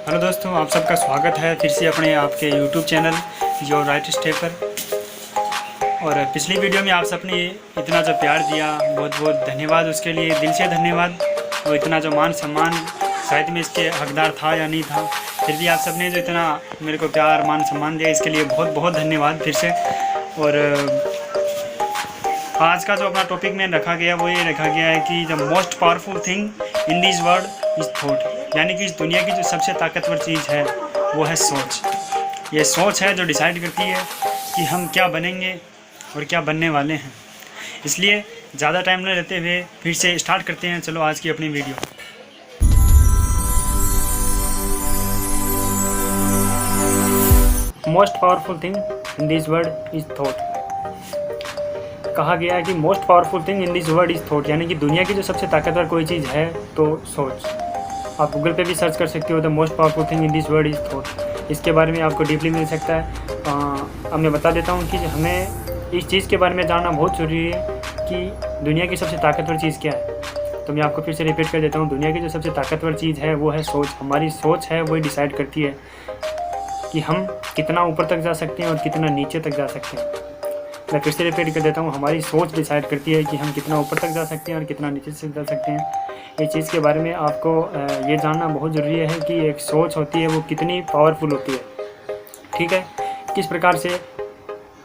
Hello दोस्तों, आप सबका स्वागत है फिर से अपने आपके YouTube channel your right step पर। और पिछली वीडियो में आप सबने इतना जो प्यार दिया, बहुत बहुत धन्यवाद उसके लिए, दिल से धन्यवाद। और इतना जो मान सम्मान, शायद मैं इसके हकदार था या नहीं था, फिर भी आप सबने जो इतना मेरे को प्यार मान सम्मान दिया, इसके लिए बहुत बहुत धन्यवाद फिर से। और आज का जो अपना टॉपिक में रखा गया वो ये रखा गया है कि the most powerful thing in this world is thought, यानी कि इस दुनिया की जो सबसे ताकतवर चीज़ है वो है सोच। ये सोच है जो डिसाइड करती है कि हम क्या बनेंगे और क्या बनने वाले हैं। इसलिए ज़्यादा टाइम न लेते हुए फिर से स्टार्ट करते हैं। चलो आज की अपनी video. Most powerful thing in this world is thought. कहा गया है कि most powerful thing in this world is thought, यानी कि दुनिया की जो सबसे ताकतवर कोई चीज़ है तो सोच। आप गूगल पे भी सर्च कर सकते हो the most powerful thing in this world is thought. इसके बारे में आपको डीपली मिल सकता है। अब मैं बता देता हूँ कि हमें इस चीज़ के बारे में जानना बहुत ज़रूरी है कि दुनिया की सबसे ताकतवर चीज़ क्या है। तो मैं आपको फिर से रिपीट कर देता हूँ, दुनिया की जो सबसे ताकतवर चीज़ है वो है सोच। हमारी सोच है वही डिसाइड करती है कि हम कितना ऊपर तक जा सकते हैं और कितना नीचे तक जा सकते हैं। मैं फिर से रिपीट कर देता हूँ, हमारी सोच डिसाइड करती है कि हम कितना ऊपर तक जा सकते हैं और कितना नीचे से जा सकते हैं। इस चीज़ के बारे में आपको ये जानना बहुत ज़रूरी है कि एक सोच होती है वो कितनी पावरफुल होती है। ठीक है, किस प्रकार से।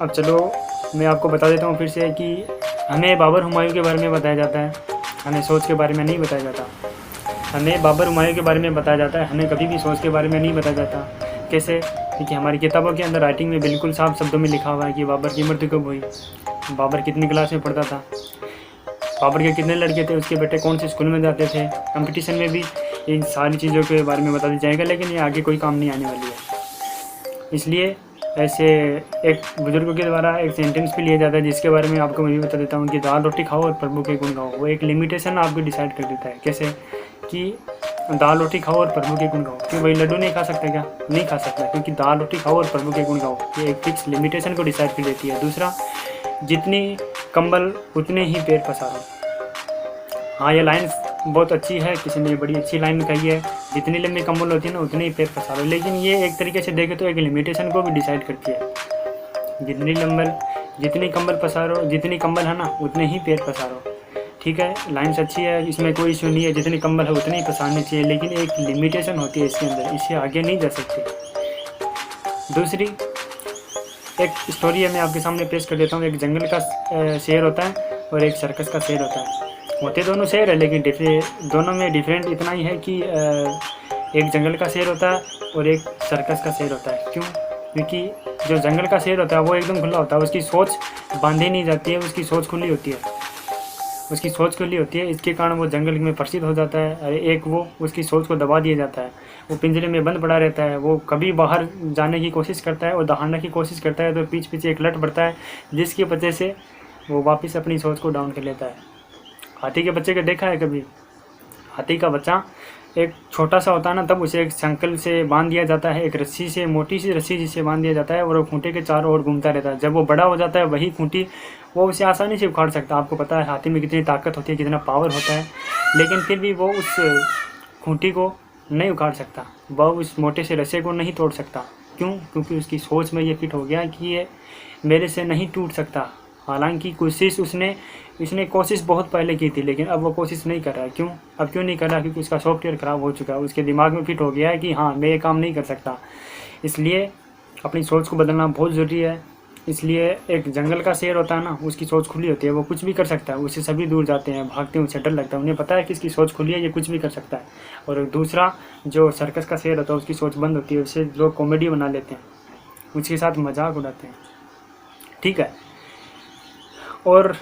अब चलो मैं आपको बता देता हूँ फिर से कि हमें बाबर हुमायूं के बारे में बताया जाता है, हमें सोच के बारे में नहीं बताया जाता। हमें बाबर हुमायूं के बारे में बताया जाता है, हमें कभी भी सोच के बारे में नहीं बताया जाता। कैसे? क्योंकि हमारी किताबों के अंदर राइटिंग में बिल्कुल साफ शब्दों में लिखा हुआ है कि बाबर की मृत्यु कब हुई, बाबर कितनी क्लास में पढ़ता था, बाबर के कितने लड़के थे, उसके बेटे कौन से स्कूल में जाते थे। कंपटीशन में भी इन सारी चीज़ों के बारे में बता दिया जाएगा, लेकिन ये आगे कोई काम नहीं आने वाली है। इसलिए ऐसे एक बुजुर्गों के द्वारा एक सेंटेंस भी लिया जाता है जिसके बारे में आपको मैं भी बता देता हूँ कि दाल रोटी खाओ और प्रभु के गुण गाओ। वो एक लिमिटेशन आपको डिसाइड कर देता है। कैसे? कि दाल रोटी खाओ और प्रभु के गुण गाओ। क्यों भाई, लड्डू नहीं खा सकते क्या? नहीं खा सकता, क्योंकि दाल रोटी खाओ और प्रभु के गुण गाओ ये एक फिक्स लिमिटेशन को डिसाइड कर देती है। दूसरा, जितनी कंबल उतने ही पैर पसारो। हाँ, ये लाइन बहुत अच्छी है, किसी ने बड़ी अच्छी लाइन कही है, जितनी लंबी कंबल होती है ना उतने ही पैर पसारो। लेकिन ये एक तरीके से देखें तो एक लिमिटेशन को भी डिसाइड करती है। जितनी कंबल पसारो, जितनी कंबल है ना उतने ही पैर पसारो। ठीक है, लाइन्स अच्छी है, इसमें कोई इशू नहीं है, जितनी कंबल है उतनी ही पसारनी चाहिए, लेकिन एक लिमिटेशन होती है इसके अंदर, इससे आगे नहीं जा सकते। दूसरी एक स्टोरी है, मैं आपके सामने पेश कर देता हूँ। एक जंगल का शेर होता है और एक सर्कस का शेर होता है। होते दोनों शेर है, लेकिन दोनों में डिफरेंट इतना ही है कि एक जंगल का शेर होता है और एक सर्कस का शेर होता है। क्यों? क्योंकि जो जंगल का शेर होता है वो एकदम खुला होता है, उसकी सोच बांधी नहीं जाती है, उसकी सोच खुली होती है, उसकी सोच खुली होती है। इसके कारण वो जंगल में प्रसिद्ध हो जाता है। एक वो उसकी सोच को दबा दिया जाता है, वो पिंजरे में बंद पड़ा रहता है। वो कभी बाहर जाने की कोशिश करता है और दहाड़ने की कोशिश करता है तो पीछे एक लट पड़ता है, जिसकी वजह से वो वापस अपनी सोच को डाउन कर लेता है। हाथी के बच्चे को देखा है कभी? हाथी का बच्चा एक छोटा सा होता है ना, तब उसे एक संकल से बांध दिया जाता है, एक रस्सी से, मोटी सी रस्सी जिसे बांध दिया जाता है, और वो खूंटे के चारों ओर घूमता रहता है। जब वो बड़ा हो जाता है वही खूंटी वो उसे आसानी से उखाड़ सकता है। आपको पता है हाथी में कितनी ताकत होती है, कितना पावर होता है, लेकिन फिर भी वो उस खूंटी को नहीं उखाड़ सकता, वह उस मोटे से रस्से को नहीं तोड़ सकता। क्यों? क्योंकि उसकी सोच में ये फिट हो गया कि ये मेरे से नहीं टूट सकता। हालांकि कोशिश उसने कोशिश बहुत पहले की थी, लेकिन अब वो कोशिश नहीं कर रहा है। क्यों? अब क्यों नहीं कर रहा? क्योंकि उसका सॉफ्टवेयर ख़राब हो चुका है, उसके दिमाग में फिट हो गया है कि हाँ मैं ये काम नहीं कर सकता। इसलिए अपनी सोच को बदलना बहुत ज़रूरी है। इसलिए एक जंगल का शेर होता है ना, उसकी सोच खुली होती है, वो कुछ भी कर सकता है, उससे सभी दूर जाते हैं, भागते हैं, उसे डर लगता है, उन्हें पता है कि इसकी सोच खुली है, ये कुछ भी कर सकता है। और दूसरा जो सर्कस का शेर होता है उसकी सोच बंद होती है, उससे लोग कॉमेडी बना लेते हैं, उसके साथ मजाक उड़ाते हैं। ठीक है, और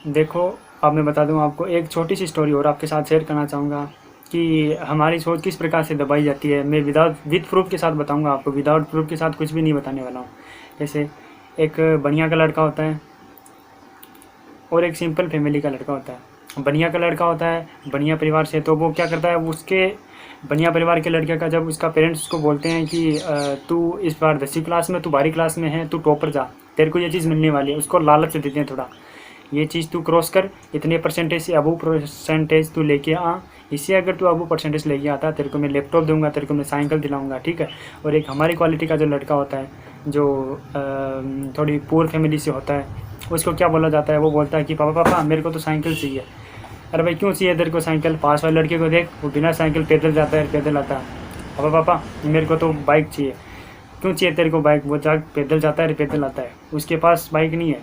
देखो अब मैं बता दूं आपको एक छोटी सी स्टोरी और आपके साथ शेयर करना चाहूँगा कि हमारी सोच किस प्रकार से दबाई जाती है। मैं विद प्रूफ के साथ बताऊंगा आपको, विदाउट प्रूफ के साथ कुछ भी नहीं बताने वाला हूँ। जैसे एक बनिया का लड़का होता है और एक सिंपल फैमिली का लड़का होता है। बनिया का लड़का होता है बनिया परिवार से, तो वो क्या करता है, उसके बनिया परिवार के लड़के का जब उसका पेरेंट्स उसको बोलते हैं कि तू इस बार 10वीं क्लास में, तू 12वीं क्लास में है, तू टॉपर जा, तेरे को ये चीज़ मिलने वाली है, उसको लालच देते हैं थोड़ा, ये चीज़ तू क्रॉस कर, इतने परसेंटेज से अबव परसेंटेज तू लेके आ, इससे अगर तू अब वो परसेंटेज लेके आता, तेरे को मैं लैपटॉप दूंगा, तेरे को मैं साइकिल दिलाऊंगा, ठीक है। और एक हमारी क्वालिटी का जो लड़का होता है, जो थोड़ी पुअर फैमिली से होता है, उसको क्या बोला जाता है, वो बोलता है कि पापा पापा मेरे को तो साइकिल चाहिए। अरे भाई क्यों चाहिए तेरे को साइकिल? पास वाले लड़के को देख, वो बिना साइकिल पैदल जाता है, पैदल आता है। पापा पापा मेरे को तो बाइक चाहिए। क्यों चाहिए तेरे को बाइक? वो जा पैदल जाता है, पैदल आता है, उसके पास बाइक नहीं है।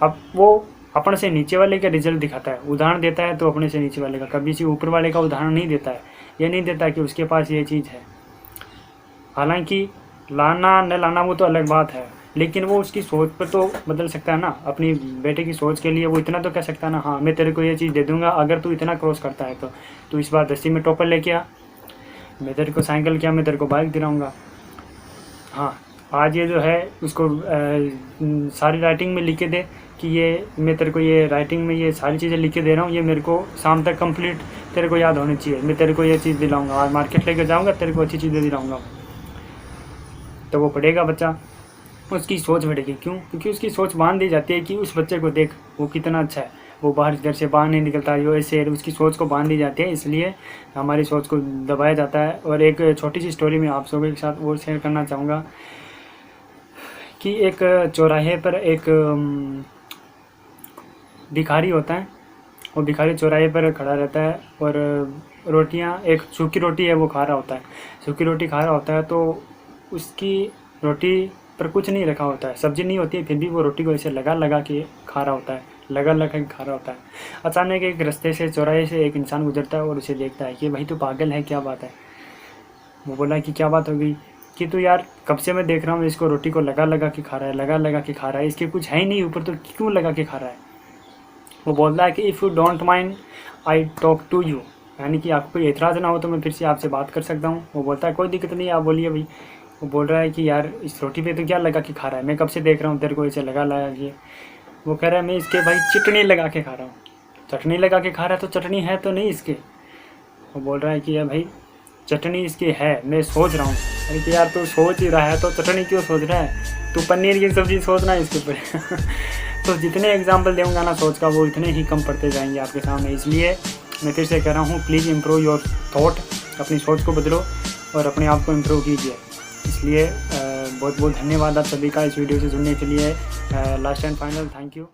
अब वो अपने से नीचे वाले का रिजल्ट दिखाता है, उदाहरण देता है तो अपने से नीचे वाले का, कभी से ऊपर वाले का उदाहरण नहीं देता है। ये नहीं देता कि उसके पास ये चीज़ है। हालांकि लाना न लाना वो तो अलग बात है, लेकिन वो उसकी सोच पर तो बदल सकता है ना। अपनी बेटे की सोच के लिए वो इतना तो कह सकता है ना, हाँ मैं तेरे को ये चीज़ दे दूंगा अगर तू इतना क्रॉस करता है तो। तू इस बार 10वीं में टॉपर लेके आ, मैं तेरे को साइकिल क्या, मैं तेरे को बाइक दिलाऊँगा। हाँ आज ये जो है उसको सारी राइटिंग में लिख के दे कि ये मैं तेरे को ये राइटिंग में ये सारी चीज़ें लिख के दे रहा हूँ, ये मेरे को शाम तक कंप्लीट तेरे को याद होनी चाहिए। मैं तेरे को ये चीज़ दिलाऊंगा, आज मार्केट लेके जाऊँगा, तेरे को अच्छी चीज़ें दिलाऊंगा। तो वो पढ़ेगा बच्चा, उसकी सोच बढ़ेगी। क्यों? क्योंकि उसकी सोच बांध दी जाती है कि उस बच्चे को देख वो कितना अच्छा है, वो बाहर घर से बाहर नहीं निकलता, जो ऐसे उसकी सोच को बांध दी जाती है, इसलिए हमारी सोच को दबाया जाता है। और एक छोटी सी स्टोरी मैं आप सबके साथ वो शेयर करना चाहूँगा कि एक चौराहे पर एक भिखारी होता है। वो भिखारी चौराहे पर खड़ा रहता है और रोटियां, एक सूखी रोटी है वो खा रहा होता है। सूखी रोटी खा रहा होता है तो उसकी रोटी पर कुछ नहीं रखा होता है, सब्जी नहीं होती है, फिर भी वो रोटी को ऐसे लगा लगा के खा रहा होता है, लगा लगा के खा रहा होता है। अचानक एक रास्ते से, चौराहे से एक इंसान गुजरता है और उसे देखता है कि भाई तू पागल है, क्या बात है? वो बोला कि क्या बात हो गई? कि तू यार कब से मैं देख रहा हूँ इसको रोटी को लगा लगा के खा रहा है, लगा लगा के खा रहा है, इसके कुछ है ही नहीं ऊपर, तो क्यों लगा के खा रहा है? वो बोलता है कि if you don't mind I talk to you, यानी कि आपको कोई एतराज़ ना हो तो मैं फिर से आपसे बात कर सकता हूँ। वो बोलता है कोई दिक्कत नहीं, आप बोलिए भाई। वो बोल रहा है कि यार इस रोटी पे तो क्या लगा के खा रहा है, मैं कब से देख रहा हूँ तेरे को ऐसे लगा लगा के। वो कह रहा है मैं इसके भाई चटनी लगा के खा रहा हूँ। चटनी लगा के खा रहा है तो चटनी है तो नहीं इसके? वो बोल रहा है कि यार भाई चटनी इसकी है, मैं सोच रहा हूँ। अरे कि यार तू सोच ही रहा है तो चटनी क्यों सोच रहा है? तू पनीर की सब्ज़ी सोचना इसके ऊपर। तो जितने एग्जाम्पल दूंगा ना सोच का, वो इतने ही कम पड़ते जाएंगे आपके सामने। इसलिए मैं फिर से कह रहा हूँ, प्लीज़ इम्प्रूव योर थॉट, अपनी सोच को बदलो और अपने आप को इम्प्रूव कीजिए। इसलिए बहुत बहुत धन्यवाद आप सभी का इस वीडियो से जुड़ने के लिए। Last and final thank you.